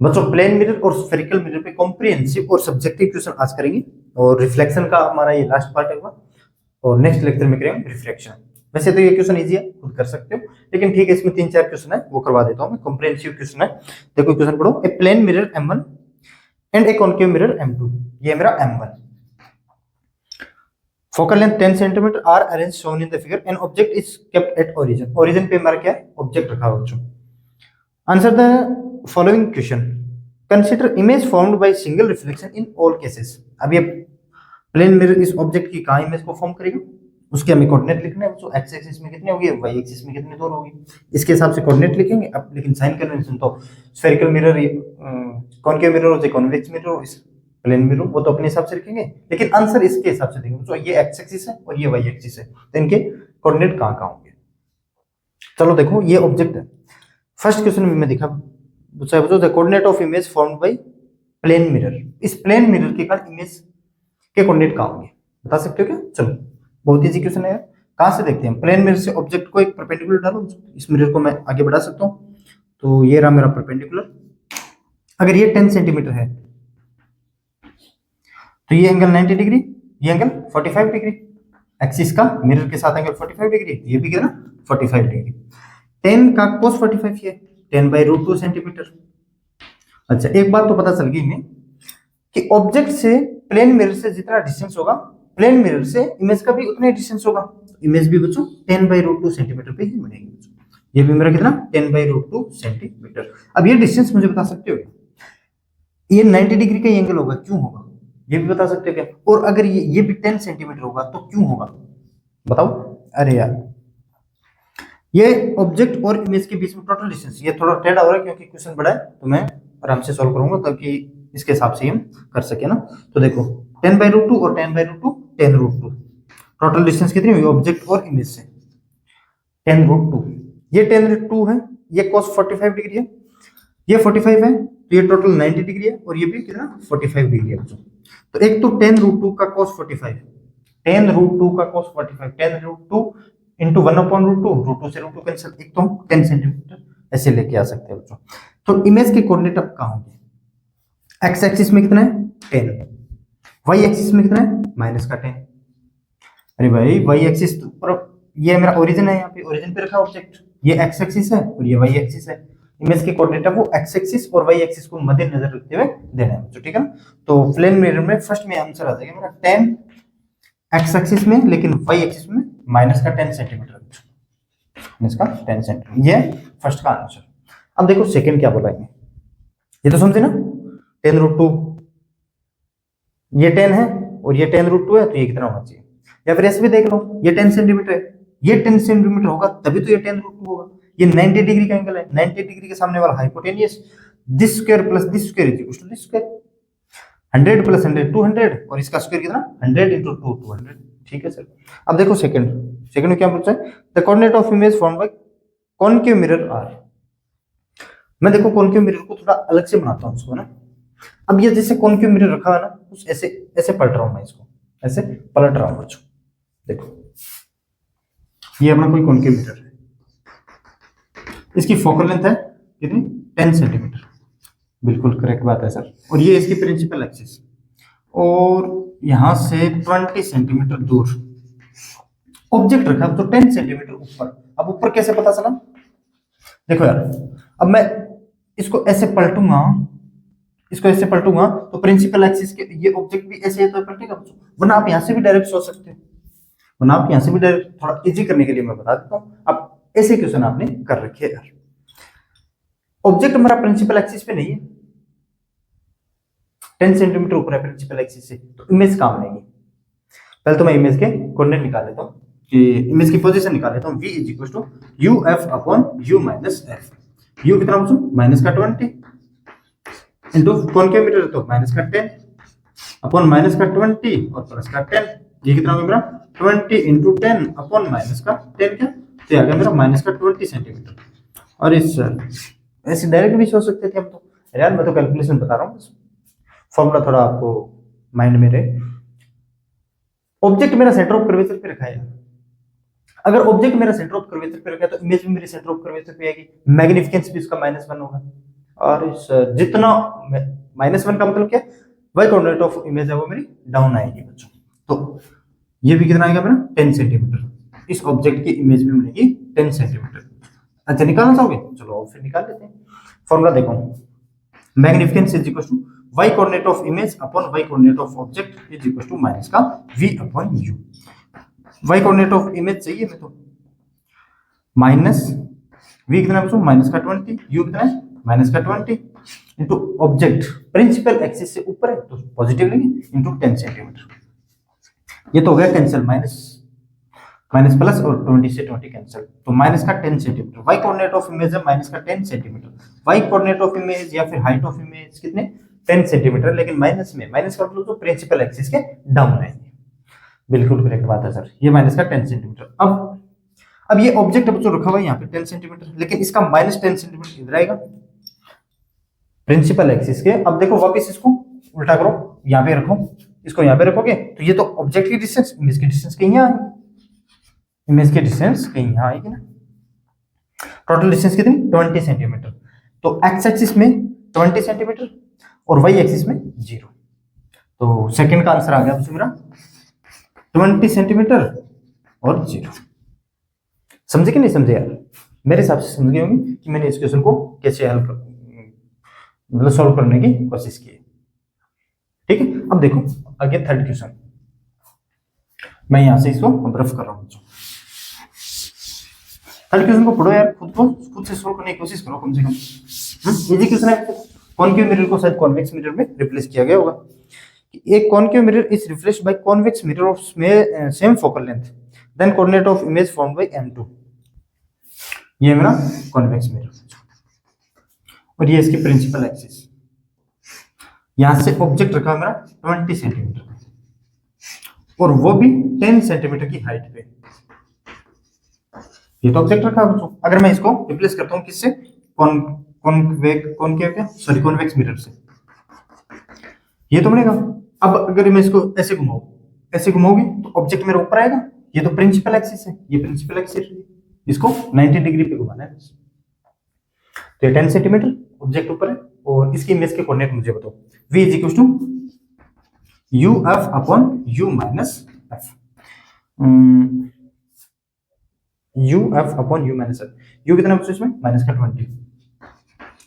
बच्चों plane mirror और spherical mirror पे कॉम्प्रिहेंसिव और सब्जेक्टिव क्वेश्चन आज करेंगे, और रिफ्लेक्शन का हमारा ये लास्ट पार्ट होगा, और नेक्स्ट लेक्चर में करेंगे रिफ्रैक्शन। वैसे तो ये क्वेश्चन इजी है, खुद कर सकते हो, लेकिन ठीक है, इसमें 3-4 क्वेश्चन है वो करवा देता हूं मैं। कॉम्प्रिहेंसिव क्वेश्चन है, देखो क्वेश्चन पढ़ो। A plane mirror M1 and a concave mirror M2, ये मेरा M1। Focal length 10 centimetre are arrange shown in the figure, an object is kept at origin. Origin पे हमारा क्या है, ऑब्जेक्ट रखा हुआ बच्चों। Answer the following question, consider image formed by single reflection in all cases. अब ये plane mirror इस ऑब्जेक्ट की कहां इमेज को फॉर्म करेगा, उसके हमें कोऑर्डिनेट लिखने हैं। तो एक्स एक्सिस में कितनी होगी, वाई एक्सिस में कितनी दूर होगी, इसके हिसाब से कोऑर्डिनेट लिखेंगे। अब लेकिन साइन कन्वेंशन तो स्फेरिकल मिरर, कॉन्केव मिरर हो चाहे कॉन्वेक्स मिरर हो, इस प्लेन मिरर वो तो अपने हिसाब से रखेंगे, लेकिन आंसर इसके हिसाब से देंगे। तो ये एक्स एक्सिस है और ये वाई एक्सिस है, तो इनके कोऑर्डिनेट कहां कहां होंगे। चलो देखो, ये ऑब्जेक्ट है। फर्स्ट क्वेश्चन में मैं दिखा बच्चों, the coordinate of image formed by plane mirror. इस प्लेन मिरर के कारण इमेज के कोऑर्डिनेट कहां होंगे, बता सकते हो क्या? चलो बहुत इजी क्वेश्चन है यार। कहां से देखते हैं, प्लेन मिरर से ऑब्जेक्ट को एक परपेंडिकुलर डालो, इस मिरर को मैं आगे बढ़ा सकता हूं। तो ये रहा मेरा परपेंडिकुलर। अगर ये 10 सेंटीमीटर है तो ये एंगल 90 डिग्री, ये एंगल 45 डिग्री। एक्सिस का मिरर के साथ एंगल 45 डिग्री, ये भी कितना 45 डिग्री। 10 का cos 45 ये 10/√2 सेंटीमीटर। अच्छा, एक बात तो पता चल गई इन्हें कि ऑब्जेक्ट से प्लेन मिरर से जितना डिस्टेंस होगा, प्लेन मिरर से इमेज का भी उतना ही डिस्टेंस होगा। इमेज भी बच्चों 10/√2 सेंटीमीटर पे ही बनेगी बच्चों। ये भी मेरा कितना 10/√2 सेंटीमीटर। अब ये डिस्टेंस मुझे बता सकते हो, ये 90 डिग्री का एंगल होगा, क्यों होगा ये भी बता सकते हो क्या? और अगर ये भी 10 सेंटीमीटर होगा तो क्यों होगा, बताओ। अरे यार, ये ऑब्जेक्ट और इमेज के बीच में टोटल डिस्टेंस, ये थोड़ा टेढ़ा हो रहा है क्योंकि क्वेश्चन बड़ा है, तो मैं आराम से सॉल्व करूंगा ताकि इसके हिसाब से हम कर सके ना। तो देखो 10/√2 और 10/√2 10√2, टोटल डिस्टेंस कितनी हुई ऑब्जेक्ट और इमेज से, 10√2। ये 10√2 है, ये cos 45 डिग्री है, ये 45 है, तो ये टोटल 90 डिग्री है, और ये भी कितना 45 डिग्री है बच्चों। तो एक तो 10√2 का cos 45, 10√2 का cos 45, 10√2 इंटू 1/√2, √2 से √2 कैंसिल, एक तो 10 सेंटीमीटर ऐसे लेके आ सकते हैं बच्चों। तो इमेज के कोऑर्डिनेट अब कहां होंगे, एक्स एक्सिस में कितना है 10, वाई एक्सिस में कितना है -10। अरे भाई वाई एक्सिस पर, ये मेरा ओरिजिन है, यहाँ पे ओरिजिन पे रखा ऑब्जेक्ट, ये एक्स एक्सिस है और ये वाई एक्सिस है। इमेज के कोऑर्डिनेट वो एक्स एक्सिस और वाई एक्सिस को मद्देनजर रखते हुए देना है बच्चों, ठीक है ना। तो प्लेन मिरर में फर्स्ट में आंसर आ जाएगा मेरा 10 एक्स एक्सिस में, लेकिन वाई एक्सिस में -10 सेंटीमीटर, इसका 10 सेंटीमीटर, ये फर्स्ट का आंसर। अब देखो सेकंड क्या बोला है, ये तो समझे ना, 10√2, ये 10 है और ये 10√2 है, तो ये कितना होना चाहिए। या फिर ऐसे भी देख लो, ये 10 सेंटीमीटर है, ये 10 सेंटीमीटर होगा तभी तो ये 10√2 होगा। ये 90 डिग्री का एंगल है, 90 डिग्री के सामने वाला hypotenuse, this square plus this square is equal to this square, 100 plus 100 200, और इसका स्क्वायर कितना 100 इंटू 2 200, ठीक है सर। अब देखो सेकंड, सेकंड में क्या पूछा है, the coordinate of image formed by concave mirror are. मैं देखो कॉनकेव मिरर को थोड़ा अलग से बनाता हूं इसको ना। अब ये जैसे कॉनकेव मिरर रखा है ना, कुछ ऐसे ऐसे पलट रहा हूं मैं इसको, ऐसे पलट रहा हूं बच्चों। देखो ये अपना कोई कॉनकेव मिरर है, इसकी फोकल लेंथ है कितनी 10 सेंटीमीटर, बिल्कुल करेक्ट बात है सर। और ये इसकी प्रिंसिपल एक्सिस, और यहां से 20 सेंटीमीटर दूर ऑब्जेक्ट रखा तो 10 सेंटीमीटर ऊपर। अब ऊपर कैसे पता चला, देखो यार, अब मैं इसको ऐसे पलटूंगा, इसको ऐसे पलटूंगा तो प्रिंसिपल एक्सिस के ये ऑब्जेक्ट भी ऐसे है तो पलटेगा बच्चों, वरना आप यहां से भी डायरेक्ट सोच सकते हो, वरना आप यहां से भी डायरेक्ट, थोड़ा इजी करने के लिए मैं बता देता हूं। अब ऐसे क्वेश्चन आपने कर रखे यार, ऑब्जेक्ट हमारा प्रिंसिपल एक्सिस पे नहीं है, 10 सेंटीमीटर ऊपर है प्रिंसिपल एक्सिस से, तो इमेज कहां बनेगी। पहले तो मैं इमेज के कोऑर्डिनेट निकाल लेता हूं, कि इमेज की पोजीशन निकाल लेता हूं, v = uf/u - f। u कितना बच्चों -20 इंटू कॉनकेव मिरर तो -10 अपॉन -20 और +10, ये कितना हो गया मेरा 20 इंटू 10 अपॉन -10 क्या, तो आ गया मेरा -20 सेंटीमीटर। और इस सर ऐसे डायरेक्ट भी सोच सकते थे हम तो, यार मैं तो कैलकुलेशन बता रहा हूँ, फॉर्मूला थोड़ा आपको माइंड में रहे। ऑब्जेक्ट मेरा सेंटर ऑफ कर्वेचर पे रखा है, अगर ऑब्जेक्ट मेरा सेंटर ऑफ कर्वेचर पे रखा है तो इमेज भी मेरी सेंटर ऑफ कर्वेचर पे आएगी, मैग्निफिकेंस भी उसका -1 होगा, और जितना -1 का मतलब क्या, वाई कोऑर्डिनेट ऑफ इमेज है वो मेरी डाउन आएगी बच्चों। तो ये भी कितना आएगा मेरा 10 सेंटीमीटर, इस ऑब्जेक्ट की इमेज भी मिलेगी 10 सेंटीमीटर। अच्छा निकालना चाहोगे, चलो फिर निकाल लेते हैं। फॉर्मूला देखो, magnification is equal to Y coordinate of image upon Y coordinate of object is equal to minus का v upon u। Y coordinate of image चाहिए मैं तो माइनस v कितना बच्चों माइनस का 20, u कितना है माइनस का 20 इंटू ऑब्जेक्ट प्रिंसिपल एक्सिस से ऊपर है तो पॉजिटिव लेंगे इंटू 10 सेंटीमीटर। ये तो हो गया कैंसिल, माइनस माइनस प्लस और 20 से 20 कैंसिल, तो माइनस का 10 centimetre. Y coordinate of image है माइनस का 10 centimetre. Y coordinate of image या फिर हाइट ऑफ इमेज कितने 10 सेंटीमीटर, लेकिन माइनस में, माइनस का मतलब तो प्रिंसिपल एक्सिस के डाउन है। बिल्कुल करेक्ट बात है सर, ये माइनस का 10 सेंटीमीटर। अब ये ऑब्जेक्ट बच्चों रखा हुआ है यहाँ पे 10 सेंटीमीटर, लेकिन इसका माइनस 10 सेंटीमीटर इधर आएगा प्रिंसिपल एक्सिस के। अब देखो वापस इसको उल्टा करो, यहाँ पे रखो, इसको यहाँ पे रखोगे तो ये तो ऑब्जेक्ट की डिस्टेंस, इमेज की डिस्टेंस कहीं यहाँ आएगी, इमेज की डिस्टेंस कहीं यहाँ आएगी ना। टोटल डिस्टेंस कितनी 20 सेंटीमीटर। तो एक्स एक्सिस में 20 सेंटीमीटर और वाई एक्सिस में 0। तो सेकंड का आंसर आ गया मेरा 20 सेंटीमीटर और 0। समझे कि नहीं समझे यार? मेरे हिसाब से समझ गए होंगे कि मैंने इस क्वेश्चन को कैसे हल कर मतलब सॉल्व करने की कोशिश की। ठीक है, अब देखो आगे थर्ड क्वेश्चन, मैं यहां से इसको रफ कर रहा हूं बच्चों। थर्ड क्वेश्चन को पढ़ो यार, खुद से सॉल्व करने की कोशिश करो कम से कम। इजी क्वेश्चन है। कॉनकेव मिरर को शायद कॉन्वेक्स मिरर में रिप्लेस किया गया होगा। एक concave mirror is replaced by convex mirror of same focal length, then coordinate of image formed by m2। ये मेरा कॉन्वेक्स मिरर और ये इसकी प्रिंसिपल एक्सिस। यहां से ऑब्जेक्ट रखा है मेरा 20 सेंटीमीटर और वो भी 10 सेंटीमीटर की हाइट पे। ये तो ऑब्जेक्ट रखा है बच्चों। अगर मैं इसको रिप्लेस करता हूं किससे, कॉन्वेक्स मिरर से, ये तो बनेगा। अब अगर मैं इसको ऐसे घुमाऊंगी तो ऑब्जेक्ट मेरे ऊपर आएगा। ये तो प्रिंसिपल एक्सिस है, ये प्रिंसिपल एक्सिस है, इसको 90 डिग्री पे घुमाना है। तो ये 10 सेंटीमीटर ऑब्जेक्ट ऊपर है और इसकी इमेज के कोऑर्डिनेट मुझे बताओ। v is equal to uf upon u minus f। uf upon u minus f। u कितना बच्चों इसमें माइनस का 20,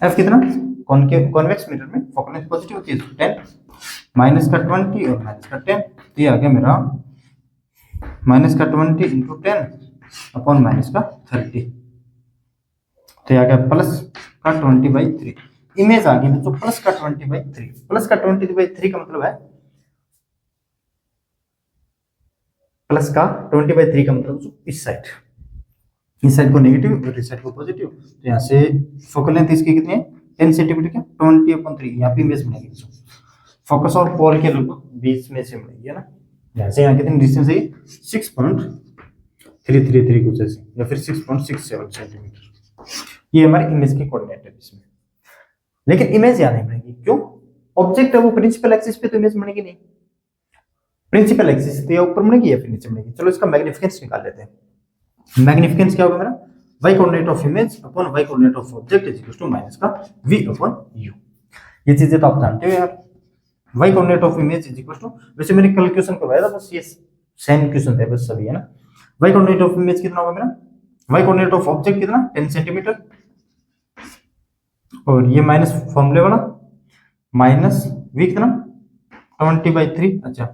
f कितना कॉन्वेक्स मिरर में फोकल लेंथ पॉजिटिव होती है 10, माइनस का 20 और माइनस का 10, तो ये आ गया मेरा माइनस का 20 इंटू 10 अपॉन माइनस का 30, तो ये आ गया प्लस का 20/3। इमेज आ गई तो प्लस का 20/3। प्लस का 20/3 का मतलब है, प्लस का 20/3 का मतलब इस साइड को नेगेटिव और इस साइड को पॉजिटिव। तो यहाँ से फोकल लेंथ इसकी कितनी है 10 सेंटीमीटर क्या 20/3। यहाँ पे इमेज बनेगी फोकस और पोल के बीच में से मिलेगी है ना। यहाँ से यहाँ कितनी डिस्टेंस है 6.333 कुछ ऐसे या फिर 6.67 सेंटीमीटर। ये हमारे इमेज के कोऑर्डिनेट है इसमें। लेकिन इमेज यहाँ नहीं बनेगी, क्यों? ऑब्जेक्ट है वो प्रिंसिपल एक्सिस पे, तो इमेज बनेगी नहीं। प्रिंसिपल एक्सिस तो या ऊपर बनेगी या फिर नीचे बनेगी। चलो इसका मैग्निफिकेंस निकाल लेते हैं। मैग्निफिकेंस क्या होगा मेरा, y coordinate of image upon y coordinate of object is equal to minus का v अपॉन u। ये चीजें तो आप जानते हो यार। y coordinate of image is equal to, वैसे मैंने कल क्वेश्चन करवाया था, बस ये सेम क्वेश्चन है बस सभी है ना। y कोऑर्डिनेट ऑफ इमेज कितना होगा मेरा, y कोऑर्डिनेट ऑफ ऑब्जेक्ट कितना 10 सेंटीमीटर और ये माइनस फॉर्मूले वाला माइनस v कितना 20/3। अच्छा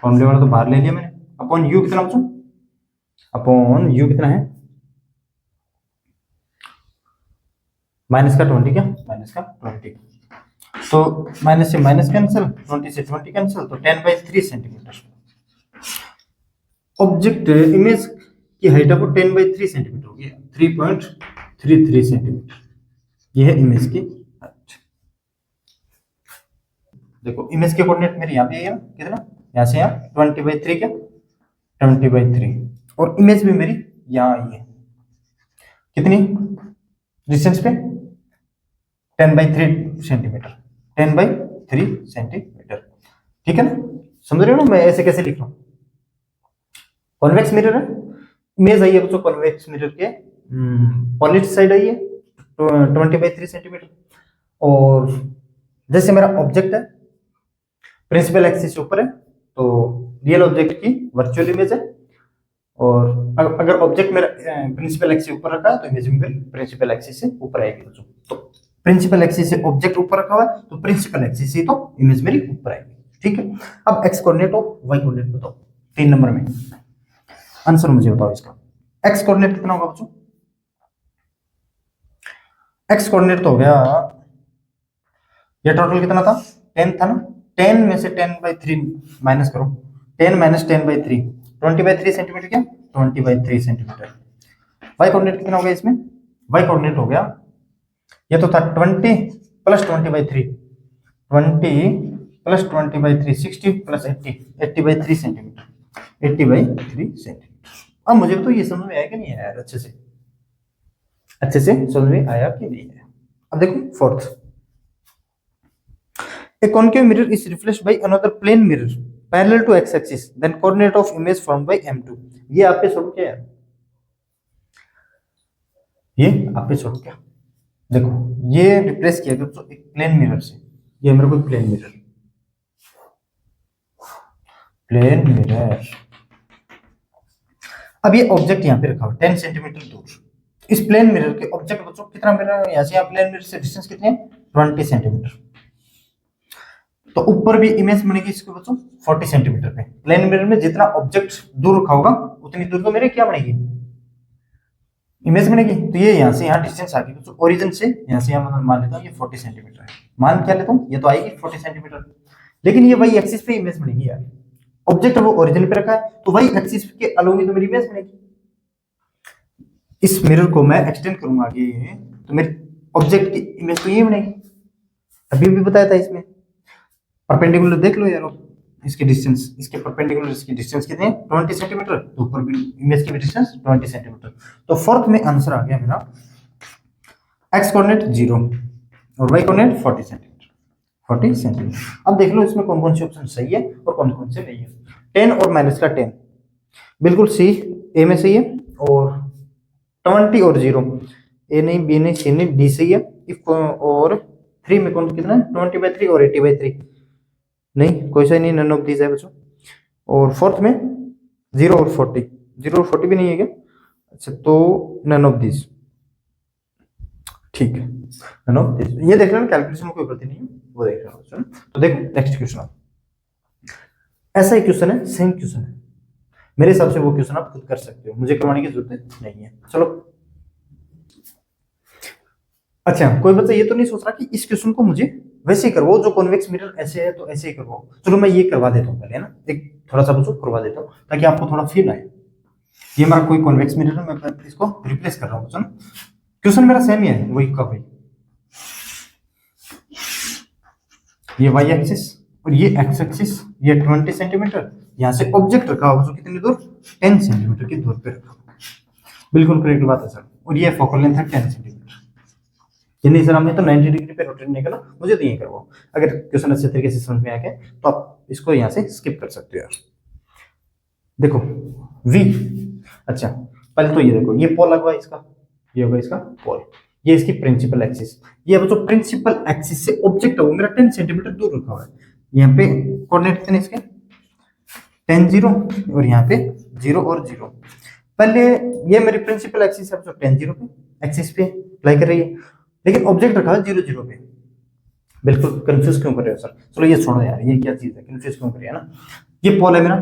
फॉर्मूले वाला तो बाहर ले लिया मैंने, अपॉन u कितना बच्चों, अपॉन u कितना है माइनस का 20 क्या माइनस का 20, तो माइनस से माइनस कैंसिल 20 से 20 कैंसिल, तो 10/3 सेंटीमीटर। ऑब्जेक्ट इमेज की हाइट आपको 10/3 सेंटीमीटर होगी, 3.33 सेंटीमीटर। ये है इमेज की हाइट। देखो इमेज के कोऑर्डिनेट मेरे यहाँ पे है कितना, यहाँ से यहाँ 20/3 क्या 20/3 और इमेज भी मेरी यहाँ आई है कितनी डिस्टेंस पे 10/3 सेंटीमीटर, 10/3 सेंटीमीटर। ठीक है ना, समझ रहे हो ना मैं ऐसे कैसे लिख रहा हूँ। कॉन्वेक्स मिरर है, इमेज आई है बच्चों कॉन्वेक्स मिरर के पॉलिश साइड आई है 20/3 सेंटीमीटर और जैसे मेरा ऑब्जेक्ट है प्रिंसिपल एक्सिस से ऊपर है तो रियल ऑब्जेक्ट की वर्चुअल इमेज है, और अगर ऑब्जेक्ट मेरा प्रिंसिपल एक्सिस से ऊपर रखा है तो इमेज भी प्रिंसिपल एक्सिस से ऊपर आएगी दोस्तों। तो प्रिंसिपल एक्सिस से ऑब्जेक्ट ऊपर रखा हुआ है तो प्रिंसिपल एक्सिस से तो इमेज मेरी ऊपर आएगी। ठीक है, अब एक्स कोऑर्डिनेट और वाई कोऑर्डिनेट बताओ 3 नंबर में आंसर मुझे बताओ इसका। एक्स कोऑर्डिनेट कितना होगा बच्चों? एक्स कोऑर्डिनेट तो हो गया, ये टोटल कितना था 10 था ना, 10 में से 10/3 माइनस करो, 10 माइनस 10/3 20/3 सेंटीमीटर, क्या 20/3 सेंटीमीटर। वाई कोऑर्डिनेट कितना हो गया इसमें? वाई कोऑर्डिनेट हो गया, ये तो था 20 plus 20/3 20 plus 20/3 60 plus 80 80/3 centimetre 80/3 centimetre. अब मुझे तो ये समझ में आया कि नहीं आया यार, अच्छे से समझ में आया कि नहीं आया। अब देखो fourth, a concave mirror is reflected by another plane mirror parallel to x axis then coordinate of image formed by m2। ये आप पे छोड़ू क्या यार, ये आप पे छोड़ू क्या? देखो ये रिप्लेस किया गया तो एक प्लेन मिरर से, ये मेरे को प्लेन मिरर अब ये ऑब्जेक्ट यहाँ पे रखा हुआ 10 सेंटीमीटर दूर। इस प्लेन मिरर के ऑब्जेक्ट बच्चों कितना मिरर यहाँ से यहाँ प्लेन मिरर से डिस्टेंस कितने है 20 सेंटीमीटर। तो ऊपर भी इमेज बनेगी इसके बच्चों 40 सेंटीमीटर पे। प्लेन मिरर में जितना ऑब्जेक्ट दूर रखा होगा उतनी दूर तो मेरे क्या बनेगी इमेज बनेगी। तो ये यहाँ से यहाँ डिस्टेंस आ गई बच्चों, ओरिजिन से यहाँ से यहाँ मान लेता हूँ ये 40 सेंटीमीटर है, मान क्या लेता हूँ ये तो आएगी 40 सेंटीमीटर, लेकिन ये वही एक्सिस पे इमेज बनेगी यार। ऑब्जेक्ट वो ओरिजिन पे रखा है तो वही एक्सिस के अलोंग तो मेरी इमेज बनेगी। इस मिरर को मैं एक्सटेंड करूंगा आगे तो मेरी ऑब्जेक्ट की इमेज तो ये बनेगी। अभी भी बताया था इसमें परपेंडिकुलर देख लो यार, इसके डिस्टेंस इसके परपेंडिकुलर इसकी डिस्टेंस कितने हैं 20 सेंटीमीटर, तो ऊपर भी इमेज की भी डिस्टेंस 20 सेंटीमीटर। तो फोर्थ में आंसर आ गया मेरा एक्स कोऑर्डिनेट 0 और वाई कोऑर्डिनेट 40 सेंटीमीटर। अब देख लो इसमें कौन कौन से ऑप्शन सही है और कौन कौन से नहीं है। 10 और माइनस का 10 बिल्कुल सी ए में सही है, और 20 और 0 ए नहीं बी नहीं सी नहीं डी सही है। इफ और 3 में कौन कितना है 20/3 और 80/3 नहीं, कोई सा नहीं, नन ऑफ दीज है बच्चों। और फोर्थ में 0 और 40 भी नहीं है क्या? अच्छा तो नन ऑफ दीज, ठीक है नन ऑफ दीज। ये देख लेना कैलकुलेशन में कोई गलती नहीं है वो देख लेना। तो देखो नेक्स्ट क्वेश्चन, ऐसा ही क्वेश्चन है, सेम क्वेश्चन है, मेरे हिसाब से वो क्वेश्चन आप खुद कर सकते हो, मुझे करवाने की जरूरत नहीं है। चलो अच्छा, कोई बच्चा ये तो नहीं सोच रहा कि इस क्वेश्चन को मुझे वैसे ही करवाओ, जो कॉन्वेक्स मिरर ऐसे है तो ऐसे ही करवाओ। चलो मैं ये करवा देता हूँ पहले, है ना, एक थोड़ा सा बच्चों करवा देता हूँ ताकि आपको थोड़ा फील आए। ये हमारा कोई कॉन्वेक्स मिरर है, मैं इसको रिप्लेस कर रहा हूँ। क्वेश्चन मेरा सेम ही है, वही का वही। ये वाई एक्सिस और ये एक्स एक्सिस, ये 20 सेंटीमीटर, यहाँ से ऑब्जेक्ट रखा होगा जो कितनी दूर 10 सेंटीमीटर की दूर पे रखा होगा। बिल्कुल करेक्ट बात है सर। और ये फोकल लेंथ है 10 सेंटीमीटर। नहीं सर हमने तो 90 डिग्री पे रोटेट नहीं करना, मुझे तो ये करवाओ। अगर क्वेश्चन अच्छे तरीके से समझ में आ गया तो आप इसको यहाँ से स्किप कर सकते हो यार। देखो v, अच्छा पहले तो ये देखो ये पोल लगवा इसका, ये होगा इसका पोल, ये इसकी प्रिंसिपल एक्सिस। ये बच्चों प्रिंसिपल एक्सिस से ऑब्जेक्ट होगा मेरा 10 सेंटीमीटर दूर रखा हुआ है। यहाँ पे कोऑर्डिनेट कितने इसके 10 0 और यहाँ पे 0 और 0। पहले ये मेरी प्रिंसिपल एक्सिस है 10 0 पे एक्सिस पे अप्लाई कर रही है, लेकिन ऑब्जेक्ट रखा है 0 0 पे। बिल्कुल कंफ्यूज क्यों कर रहे हो सर? चलो ये छोड़ो यार, ये क्या चीज है, कंफ्यूज क्यों कर रहे हैं ना। ये पोल है मेरा,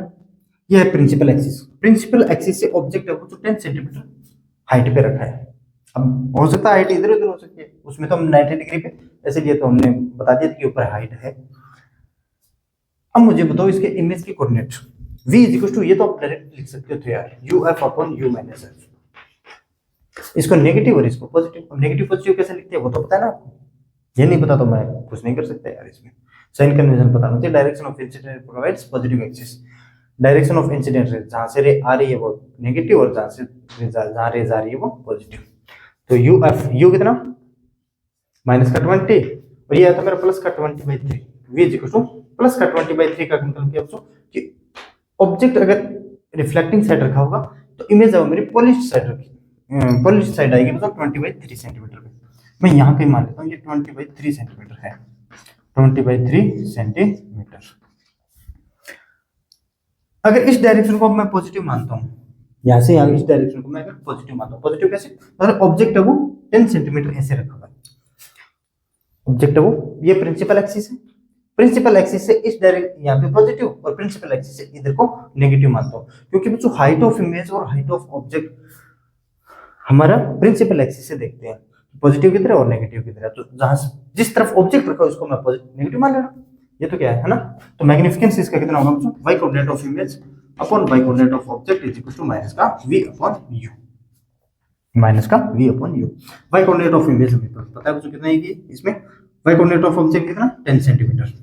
ये है प्रिंसिपल एक्सिस। प्रिंसिपल एक्सिस से ऑब्जेक्ट है वो जो 10 सेंटीमीटर हाइट पे रखा है। अब हो सकता है हाइट इधर उधर हो सकती है, उसमें तो हम 90 डिग्री पे ऐसे लिए तो हमने बता दिया कि ऊपर हाइट है। अब मुझे बताओ इसके इमेज की कोऑर्डिनेट v = ये तो आप डायरेक्ट लिख सकते हो यार, uf/u-f। इसको नेगेटिव और इसको पॉजिटिव। अब नेगेटिव पॉजिटिव कैसे लिखते हैं वो तो पता है ना आपको, ये नहीं पता तो मैं कुछ नहीं कर सकता यार। इसमें साइन कन्वेंशन पता होना चाहिए। Direction of incident provides positive axis, direction of incident ray जहां से रे आ रही है वो नेगेटिव और जहां जहां रे जा रही है वो पॉजिटिव। तो u कितना माइनस का 20 और ये आता मेरा प्लस का 20/3। v = प्लस का 20/3 का मतलब क्या बच्चों कि ऑब्जेक्ट अगर रिफ्लेक्टिंग साइड रखा होगा तो इमेज अब मेरी पॉलिश्ड साइड रखी, पॉलिश्ड साइड आएगी मतलब 20/3 सेंटीमीटर पे। मैं यहाँ कहीं मान लेता हूँ ये 20/3 सेंटीमीटर है, 20/3 सेंटीमीटर। अगर इस डायरेक्शन को मैं पॉजिटिव मानता हूँ, यहाँ से यहाँ इस डायरेक्शन को मैं अगर पॉजिटिव मानता हूँ, पॉजिटिव कैसे, मतलब ऑब्जेक्ट है वो 10 सेंटीमीटर ऐसे रखा हुआ है, ऑब्जेक्ट है वो, ये प्रिंसिपल एक्सिस है, प्रिंसिपल एक्सिस से इस डायरेक्ट यहाँ पे पॉजिटिव और प्रिंसिपल एक्सिस से इधर को नेगेटिव मानता हूँ, क्योंकि बच्चों हाइट ऑफ इमेज और हाइट ऑफ ऑब्जेक्ट हमारा प्रिंसिपल एक्सिस से देखते हैं, पॉजिटिव किधर है और नेगेटिव किधर है, तो जहां जिस तरफ ऑब्जेक्ट रखा है उसको मैं पॉजिटिव नेगेटिव मान ले रहा हूं, ये तो क्या है ना। तो मैग्निफिकेंस इसका कितना होगा बच्चों, y coordinate of image upon y coordinate of object is equal to minus का v अपॉन u, माइनस का v upon u। y coordinate of image हमें पता है बच्चों कितना है, कि इसमें y कोऑर्डिनेट ऑफ ऑब्जेक्ट कितना 10 सेंटीमीटर,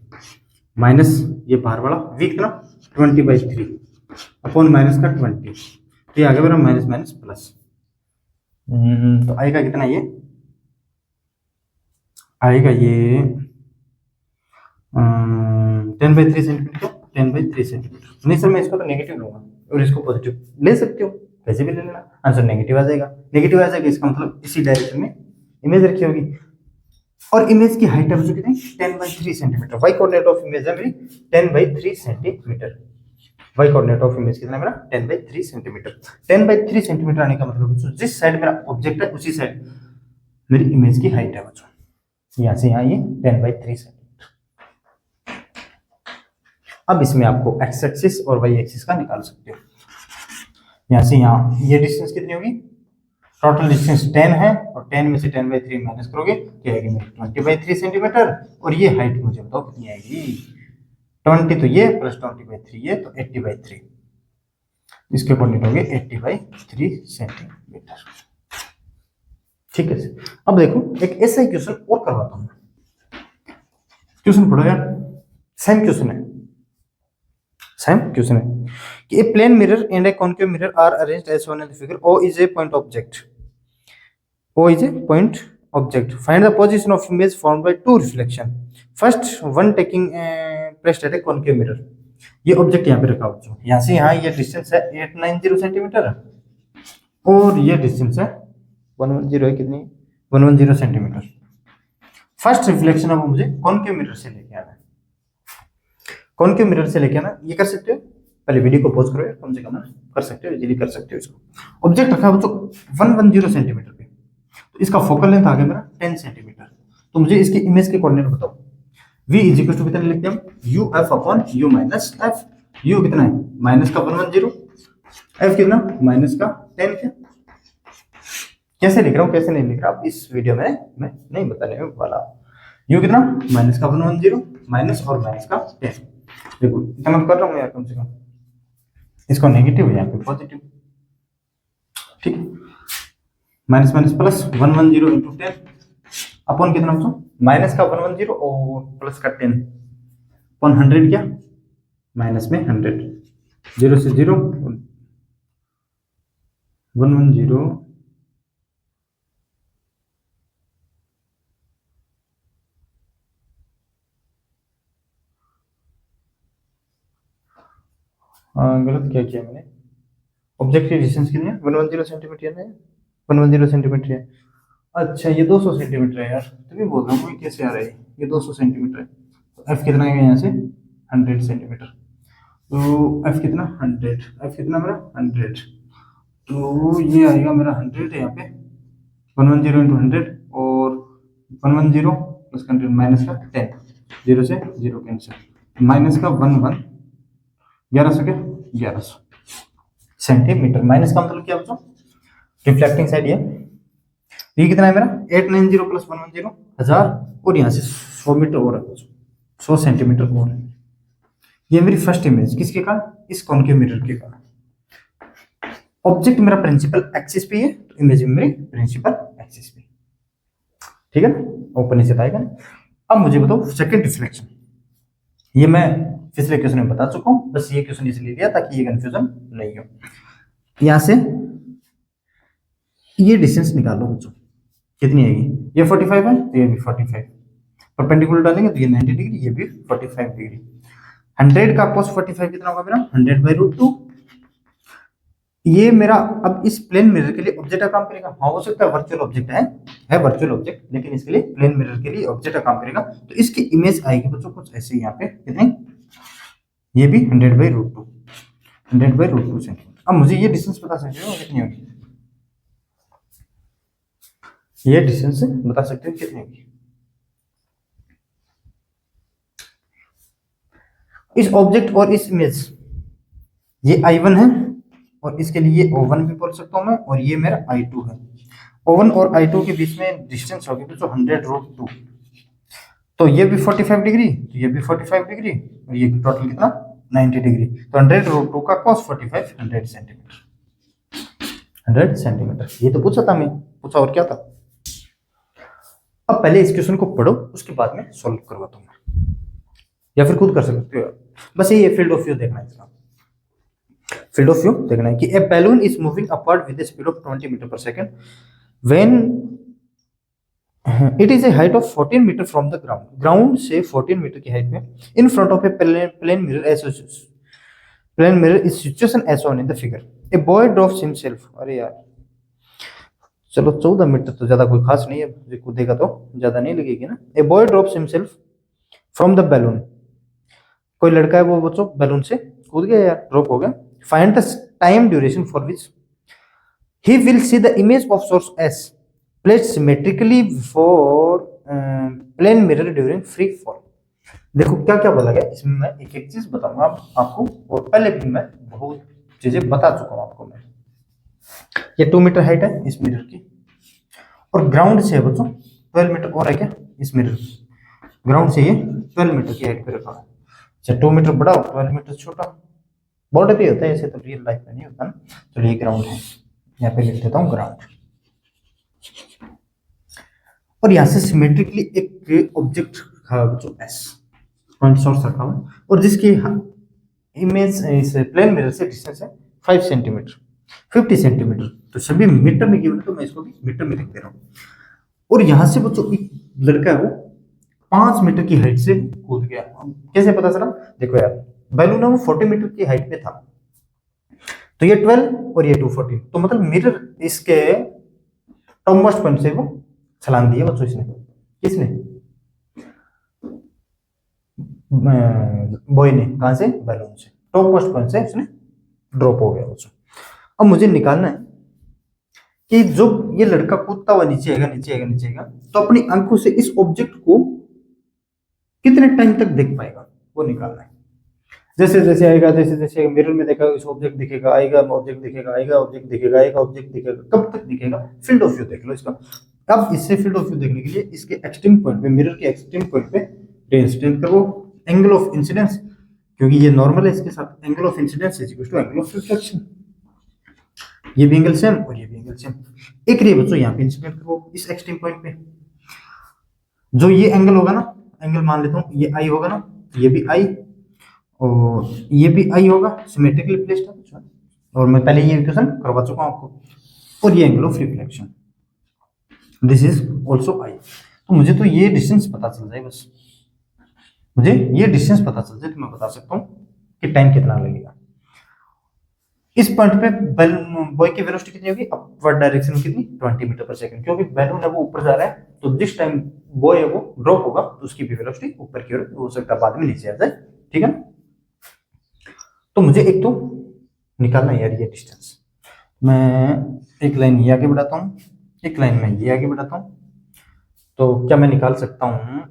माइनस ये बाहर वाला v कितना 20/3 अपॉन माइनस का 20, तो ये आगे मेरा माइनस माइनस प्लस, तो आएगा कितना, ये आएगा ये 10/3 सेंटीमीटर, 10/3 सेंटीमीटर। नहीं सर मैं इसको तो नेगेटिव लूंगा और इसको पॉजिटिव ले सकते हो, कैसे भी ले लेना, आंसर नेगेटिव आ जाएगा, नेगेटिव आ जाएगा इसका मतलब इसी डायरेक्शन में इमेज रखी होगी, और इमेज की हाइट है कितनी 10/3 centimetre, y coordinate of image है मेरी 10/3 centimetre, y coordinate of image कितना मेरा 10/3 सेंटीमीटर, 10/3 सेंटीमीटर आने का मतलब जिस साइड मेरा ऑब्जेक्ट है उसी साइड मेरी इमेज की हाइट है बच्चों, यहाँ से यहाँ ये 10/3 सेंटीमीटर। अब इसमें आपको एक्स एक्सिस और वाई एक्सिस का निकाल सकते हो, यहाँ से यहाँ ये डिस्टेंस कितनी होगी, टोटल डिस्टेंस 10 है और 10 में से 10/3 माइनस करोगे क्या आएगी मेरी 20/3 सेंटीमीटर, और ये हाइट मुझे बताओ कितनी आएगी, 20 तो ये प्लस 20/3 ये तो 80/3, इसके कोऑर्डिनेट होंगे 80/3 सेंटीमीटर। ठीक है सर, अब देखो एक ऐसा ही क्वेश्चन और करवाता हूँ, क्वेश्चन पढ़ो यार, सेम क्वेश्चन है, सेम क्वेश्चन है कि a plane mirror and a concave mirror are arranged as shown in the figure, O is a point object, O is a point object, find the position of image formed by two reflection, first one taking placed at a concave mirror। ये object यहाँ पे रखा हो, यहाँ से यहाँ ये distance है 890 सेंटीमीटर और ये डिस्टेंस है 110 है, कितनी 110 सेंटीमीटर। फर्स्ट रिफ्लेक्शन अब मुझे कॉन्केव मिरर से लेके आना है, कॉन्केव मिरर से लेके आना, ये कर सकते हो, पहले वीडियो को पॉज करो यार, कम से कम कर सकते हो, इजीली कर सकते हो इसको। ऑब्जेक्ट रखा है बच्चों 110 सेंटीमीटर पे, तो इसका फोकल लेंथ आ गया मेरा 10 सेंटीमीटर, तो मुझे इसकी इमेज के कोऑर्डिनेट बताओ, v इज इक्वल टू कितना लिखते हैं हम u f upon u minus f, u कितना है माइनस का 110, f कितना माइनस का 10, क्या कैसे लिख रहा हूँ कैसे नहीं लिख रहा आप इस वीडियो में मैं नहीं बताने वाला, u कितना माइनस का 110 माइनस और माइनस का 10, देखो इतना कर रहा हूँ यार, कम से कम इसको नेगेटिव है यहाँ पे पॉजिटिव, ठीक, minus minus plus 110 into 10 upon कितना बच्चों माइनस का 110 और प्लस का 10 अपॉन 100, क्या माइनस में 100, 0 से 0 110 गलत क्या किया मैंने, ऑब्जेक्ट की डिस्टेंस कितनी है 110 सेंटीमीटर है, 110 सेंटीमीटर है, अच्छा ये 200 सेंटीमीटर है यार, तभी बोल रहा हूँ कैसे आ रहा है, ये 200 सेंटीमीटर है, तो एफ कितना आएगा यहाँ से 100 सेंटीमीटर, तो एफ कितना 100, एफ कितना मेरा 100, तो ये आएगा मेरा 100 है यहाँ पे 110 इंटू 100 और 110 प्लस 100 माइनस का 10, 0 से 0 कैंसिल, माइनस का 11 1100 क्या 1100 सेंटीमीटर, माइनस का मतलब क्या बच्चों रिफ्लेक्टिंग साइड, ये कितना है मेरा 890 प्लस 110 1000 और यहाँ से 100 मीटर और है 100 सेंटीमीटर और है, ये मेरी फर्स्ट इमेज किसके कारण, इस कॉन्केव मिरर के कारण, ऑब्जेक्ट मेरा प्रिंसिपल एक्सिस पे है तो इमेज मेरी प्रिंसिपल एक्सिस पे, ठीक है ना, ओपन से आएगा। अब मुझे बताओ सेकंड रिफ्लेक्शन, ये मैं पिछले क्वेश्चन में बता चुका हूं, बस ये क्वेश्चन इसलिए लिया ताकि ये कंफ्यूजन नहीं हो। यहां से ये डिस्टेंस निकालो बच्चों कितनी आएगी, ये 45 है तो ये भी 45, परपेंडिकुलर डालेंगे तो ये 90 डिग्री, ये भी 45 डिग्री, 100 का cos 45 कितना होगा मेरा 100/√2, ये मेरा अब इस प्लेन मिरर के लिए ऑब्जेक्ट का काम करेगा। हाँ हो सकता है वर्चुअल ऑब्जेक्ट है वर्चुअल ऑब्जेक्ट, लेकिन इसके लिए प्लेन मिरर के लिए ऑब्जेक्ट का काम करेगा। तो इसकी इमेज आएगी बच्चों कुछ ऐसे, यहाँ पे कितनी, ये भी 100/√2, 100/√2 सेंटीमीटर। अब मुझे ये डिस्टेंस बता सकते हो कितनी होगी, ये डिस्टेंस बता सकते हो कितनी होगी। इस ऑब्जेक्ट और इस इमेज, ये I1 है और इसके लिए O1 भी बोल सकता हूं मैं, और ये मेरा I2 है। O1 और I2 के बीच में डिस्टेंस होगी तो 100√2, तो ये भी 45 डिग्री, तो ये भी 45 डिग्री, और ये टोटल कितना 90 डिग्री। तो 100√2 का cos 45 100 सेंटीमीटर, 100 सेंटीमीटर। ये तो पूछा था मैं, पूछा और क्या था। अब पहले इस क्वेश्चन को पढ़ो, उसके बाद में सॉल्व करवाता हूं मैं, या फिर खुद कर सकते हो। बस ये फील्ड ऑफ व्यू देखना है इसका, फील्ड ऑफ व्यू देखना है कि a balloon is moving upward with the speed of 20 metre per second when it is a height of 14 metre from the ground. Ground से 14 मीटर की हाइट में in front of a plane mirror as plane mirror is situation as on in the figure. A boy drops himself, अरे यार चलो 14 metre तो ज्यादा कोई खास नहीं है, कूदेगा तो ज्यादा नहीं लगेगी ना। ए boy drops himself from the balloon, कोई लड़का है वो बच्चों बैलून से कूद गया यार, ड्रॉप हो गया। Find the time duration for which he will see the image of source S placed symmetrically for plane mirror during free fall. देखो क्या क्या बोला गया इसमें, मैं एक एक चीज बताऊंगा आपको, और पहले भी मैं बहुत चीजें बता चुका हूं आपको मैं। ये 2 मीटर हाइट है इस मिरर की, और ग्राउंड से है बच्चों 12 मीटर और है क्या इस मिरर, ग्राउंड से ये 12 मीटर की हाइट पे रखा है। अच्छा 2 मीटर बड़ा हो 12 मीटर छोटा, बॉर्डर पे होता है ऐसे, तो रियल लाइफ में नहीं होता ना। तो ये ग्राउंड है, यहाँ पे लिख देता हूँ ग्राउंड। और यहाँ से सिमेट्रिकली एक ऑब्जेक्ट रखा है बच्चों एस, पॉइंट सोर्स रखा हुआ, और जिसकी इमेज इस प्लेन मिरर से डिस्टेंस है 5 सेंटीमीटर 50 सेंटीमीटर। तो सभी मीटर में गिवन है, तो मैं इसको भी मीटर में लिख दे रहा हूँ। और यहाँ से बच्चों एक लड़का है वो 5 मीटर की हाइट से कूद गया। कैसे पता चला, देखो यार बैलून है वो 40 मीटर की हाइट पे था, तो ये 12 और ये 214, तो मतलब मिरर इसके टॉप मोस्ट पॉइंट से वो छलांग दिया बच्चों इसने, किसने, बॉय ने। कहां से, बैलून से, टॉप मोस्ट पॉइंट से इसने ड्रॉप हो गया बच्चों। अब मुझे निकालना है कि जो ये लड़का कूदता हुआ नीचे आएगा नीचे आएगा नीचे आएगा, तो अपनी आंखों से इस ऑब्जेक्ट को कितने टाइम तक देख पाएगा, वो निकालना है। जैसे जैसे आएगा, जैसे जैसे मिरर में देखा इस ऑब्जेक्ट दिखेगा, आएगा ऑब्जेक्ट दिखेगा, आएगा ऑब्जेक्ट दिखेगा, आएगा ऑब्जेक्ट दिखेगा, कब तक दिखेगा। फील्ड ऑफ व्यू देख लो इसका। अब इससे फील्ड ऑफ व्यू देखने के लिए इसके एक्सट्रीम पॉइंट पे, मिरर के एक्सट्रीम पॉइंट पे रे इंसिडेंट करो, एंगल ऑफ इंसिडेंस, क्योंकि ये नॉर्मल है इसके साथ, angle of incidence is equal to angle of reflection. ये भी एंगल सेम और ये भी एंगल सेम। एक रे बच्चों यहाँ पे इंसिडेंट करो इस एक्सट्रीम पॉइंट पे, जो ये एंगल होगा ना, एंगल मान लेता हूँ ये आई होगा ना, ये भी आई और ये भी आई होगा, सिमेट्रिकली प्लेस्ड है। और मैं पहले ये इक्वेशन करवा चुका हूं आपको। और ये angle of reflection, this is also I. तो मुझे तो ये डिस्टेंस पता चल जाए, बस मुझे ये डिस्टेंस पता चल जाए तो मैं बता सकता हूँ कि टाइम कितना लगेगा। इस पॉइंट पे बॉय की वेलोसिटी कितनी होगी, अपवर्ड डायरेक्शन में कितनी, 20 मीटर पर सेकंड, क्योंकि बैलून है वो ऊपर जा रहा है, तो जिस टाइम बॉय है वो ड्रॉप होगा तो उसकी भी वेलोसिटी ऊपर की ओर हो सकता है, बाद में नीचे आ जाए, ठीक है। तो मुझे एक तो निकालना है यार ये डिस्टेंस। मैं एक लाइन ये आगे बढ़ाता हूँ, एक लाइन में ये आगे बढ़ाता हूँ, तो क्या मैं निकाल सकता हूँ,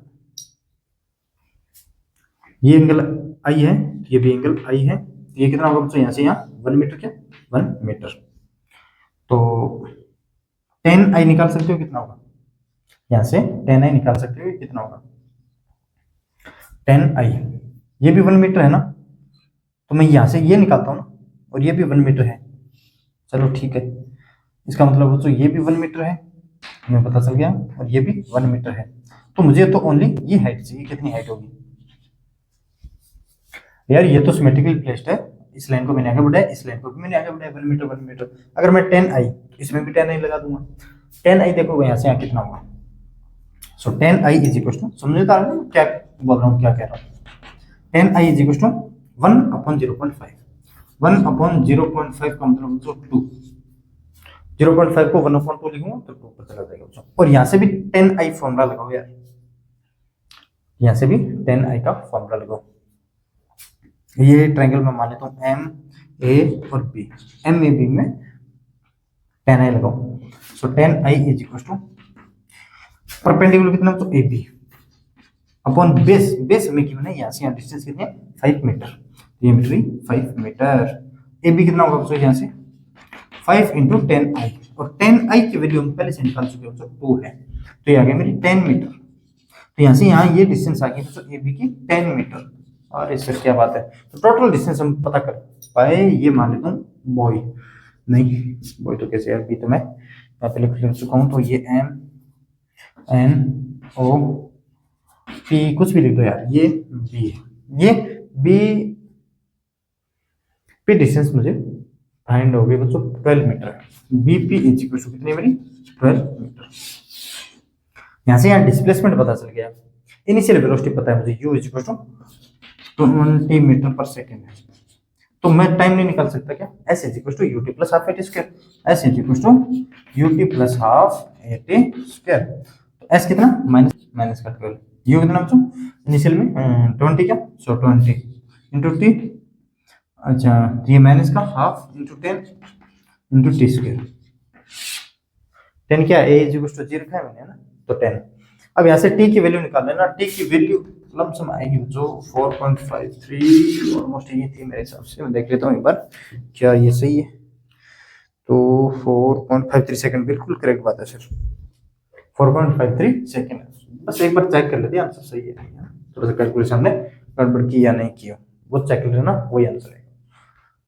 ये एंगल आई है, ये भी एंगल आई है, ये कितना होगा बच्चों, यहाँ से यहाँ 1 मीटर, क्या 1 मीटर, तो 10 आई निकाल सकते हो कितना होगा, यहाँ से 10 आई निकाल सकते हो कितना होगा 10 आई। ये भी 1 मीटर है ना, तो मैं यहाँ से ये निकालता हूँ ना, और ये भी 1 मीटर है, चलो ठीक है। इसका मतलब बच्चों ये भी 1 मीटर है, हमें पता चल गया, और ये भी 1 मीटर है। तो मुझे तो ओनली ये हाइट चाहिए, कितनी हाइट होगी यार, ये तो सिमेट्रिकली प्लेस्ड है, इस लाइन को मैंने आगे बढ़ाया, इस लाइन को भी मैंने आगे बढ़ाया, 1 मीटर 1 मीटर। अगर मैं 10 आई इसमें भी 10 आई लगा दूंगा, 10 आई देखो यहाँ से यहाँ कितना होगा, सो 10 आई इज इक्वल टू, समझता है क्या बोल रहा हूँ, क्या कह रहा हूँ, 10 आई इज इक्वल टू 1/0.5, 1/0.5 का मतलब बच्चों 2, 0.5 को 1/2 लिखूंगा तो 2 पता लग जाएगा बच्चों। और यहाँ से भी 10i फॉर्मूला लगाओ यार, यहाँ से भी 10i का फॉर्मूला लगाओ। ये ट्रायंगल में मान लेता हूँ एम ए और बी, एम ए बी में 10i लगाओ। So 10i is equal to perpendicular कितना तो A B upon base, base हमें गिवन है, यहाँ से यहाँ डिस्टेंस कितनी है 5 मीटर, ये मीटर ही 5 मीटर। ए बी कितना होगा बच्चों यहाँ से 5 इंटू 10i, और 10i की वैल्यू हम पहले से निकाल चुके हैं बच्चों 2 है, तो ये आ गया मेरी 10 मीटर। तो यहाँ से यहाँ ये डिस्टेंस आ गई बच्चों ए बी की 10 मीटर। और इससे क्या बात है, तो टोटल डिस्टेंस हम पता कर पाए, ये मान लेता हूँ बॉय, नहीं बॉय तो कैसे यार, बी तो मैं पहले लिख चुका हूँ, तो ये एम एन ओ पी कुछ भी लिख दो यार, ये बी है, ये बी पी डिस्टेंस मुझे फाइंड हो गई बच्चों 12 metre, B P is equal to कितनी मेरी 12 मीटर। यहाँ से यहाँ डिस्प्लेसमेंट पता चल गया, इनिशियल वेलोसिटी पता है मुझे u is equal to 20 metre per second है, तो मैं टाइम नहीं निकाल सकता क्या, s is equal to ut plus half at square, s is equal to ut plus half at square. तो s कितना माइनस का 12, u कितना बच्चों इनिशियल में 20 क्या, सो 20 इंटू टी, अच्छा ये माइनस का half into 10 into T square, 10 क्या a इज इक्वल टू 0 है मैंने ना, तो 10। अब यहाँ से t की वैल्यू निकाल लेना, t की वैल्यू लमसम आएगी जो 4.53 ऑलमोस्ट ये थी मेरे हिसाब से, मैं देख लेता हूँ एक बार क्या ये सही है, तो 4.53 सेकंड बिल्कुल करेक्ट बात है सर, 4.53 सेकंड, बस एक बार चेक कर लेते हैं आंसर सही है नहीं है, थोड़ा सा कैलकुलेशन में गड़बड़ की या नहीं की, वो चेक कर लेना, वही आंसर है।